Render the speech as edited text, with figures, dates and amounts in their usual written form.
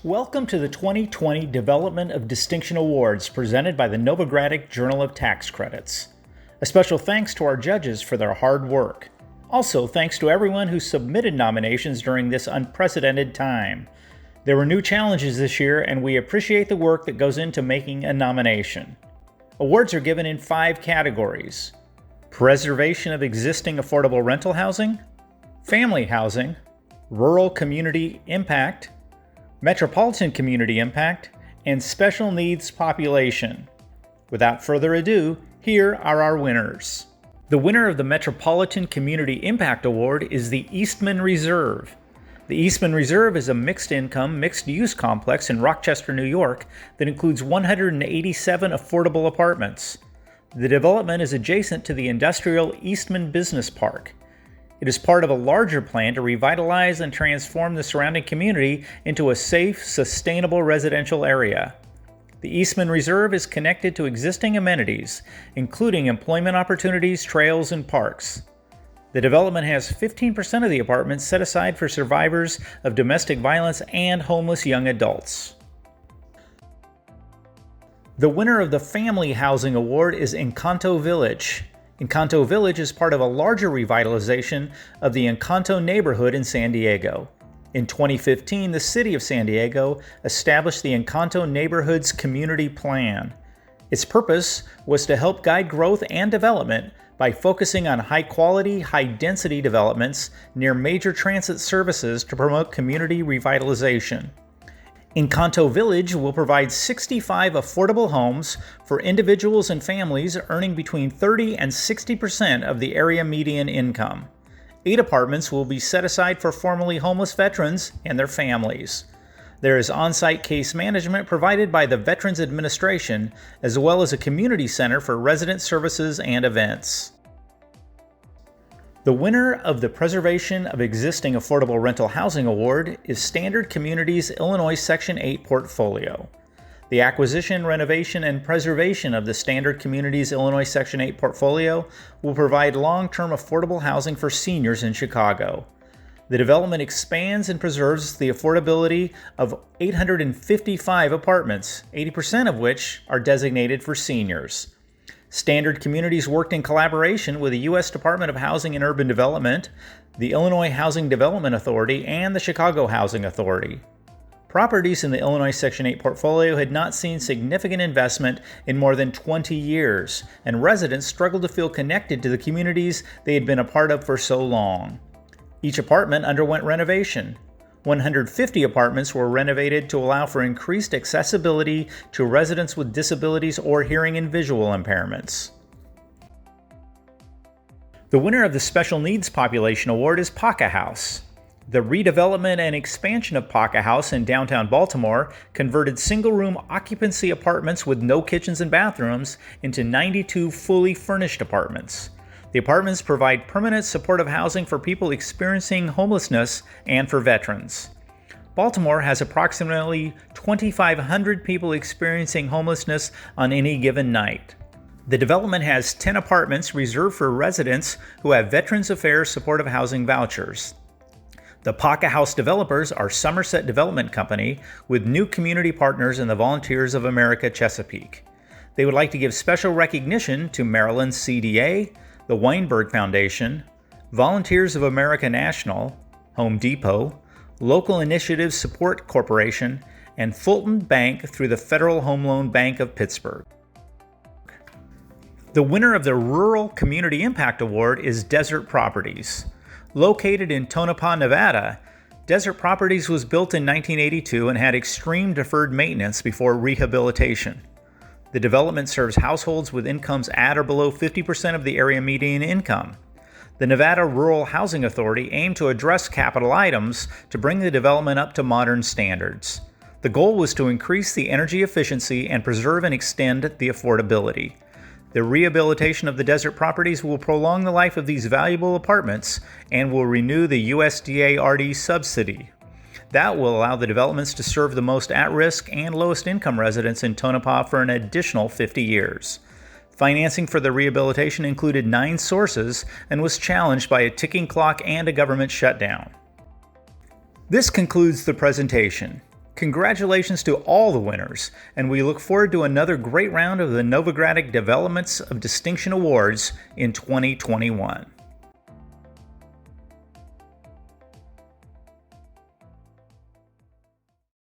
Welcome to the 2020 Development of Distinction Awards presented by the Novogradac Journal of Tax Credits. A special thanks to our judges for their hard work. Also, thanks to everyone who submitted nominations during this unprecedented time. There were new challenges this year, and we appreciate the work that goes into making a nomination. Awards are given in 5 categories: preservation of existing affordable rental housing, family housing, rural community impact, metropolitan community impact, and special needs population. Without further ado, here are our winners. The winner of the Metropolitan Community Impact Award is the Eastman Reserve. The Eastman Reserve is a mixed-income, mixed-use complex in Rochester, New York that includes 187 affordable apartments. The development is adjacent to the industrial Eastman Business Park. It is part of a larger plan to revitalize and transform the surrounding community into a safe, sustainable residential area. The Eastman Reserve is connected to existing amenities, including employment opportunities, trails, and parks. The development has 15% of the apartments set aside for survivors of domestic violence and homeless young adults. The winner of the Family Housing Award is Encanto Village. Encanto Village is part of a larger revitalization of the Encanto neighborhood in San Diego. In 2015, the City of San Diego established the Encanto Neighborhoods Community Plan. Its purpose was to help guide growth and development by focusing on high-quality, high-density developments near major transit services to promote community revitalization. Encanto Village will provide 65 affordable homes for individuals and families earning between 30 and 60% of the area median income. 8 apartments will be set aside for formerly homeless veterans and their families. There is on-site case management provided by the Veterans Administration, as well as a community center for resident services and events. The winner of the Preservation of Existing Affordable Rental Housing Award is Standard Communities Illinois Section 8 portfolio. The acquisition, renovation, and preservation of the Standard Communities Illinois Section 8 portfolio will provide long-term affordable housing for seniors in Chicago. The development expands and preserves the affordability of 855 apartments, 80% of which are designated for seniors. Standard Communities worked in collaboration with the U.S. Department of Housing and Urban Development, the Illinois Housing Development Authority, and the Chicago Housing Authority. Properties in the Illinois Section 8 portfolio had not seen significant investment in more than 20 years, and residents struggled to feel connected to the communities they had been a part of for so long. Each apartment underwent renovation. 150 apartments were renovated to allow for increased accessibility to residents with disabilities or hearing and visual impairments. The winner of the Special Needs Population Award is Paca House. The redevelopment and expansion of Paca House in downtown Baltimore converted single-room occupancy apartments with no kitchens and bathrooms into 92 fully furnished apartments. The apartments provide permanent supportive housing for people experiencing homelessness and for veterans. Baltimore has approximately 2,500 people experiencing homelessness on any given night. The development has 10 apartments reserved for residents who have Veterans Affairs supportive housing vouchers. The Paca House developers are Somerset Development Company with new community partners in the Volunteers of America Chesapeake. They would like to give special recognition to Maryland CDA, the Weinberg Foundation, Volunteers of America National, Home Depot, Local Initiatives Support Corporation, and Fulton Bank through the Federal Home Loan Bank of Pittsburgh. The winner of the Rural Community Impact Award is Desert Properties. Located in Tonopah, Nevada, Desert Properties was built in 1982 and had extreme deferred maintenance before rehabilitation. The development serves households with incomes at or below 50% of the area median income. The Nevada Rural Housing Authority aimed to address capital items to bring the development up to modern standards. The goal was to increase the energy efficiency and preserve and extend the affordability. The rehabilitation of the desert properties will prolong the life of these valuable apartments and will renew the USDA RD subsidy. That will allow the developments to serve the most at-risk and lowest-income residents in Tonopah for an additional 50 years. Financing for the rehabilitation included 9 sources and was challenged by a ticking clock and a government shutdown. This concludes the presentation. Congratulations to all the winners, and we look forward to another great round of the Novogradac Developments of Distinction Awards in 2021.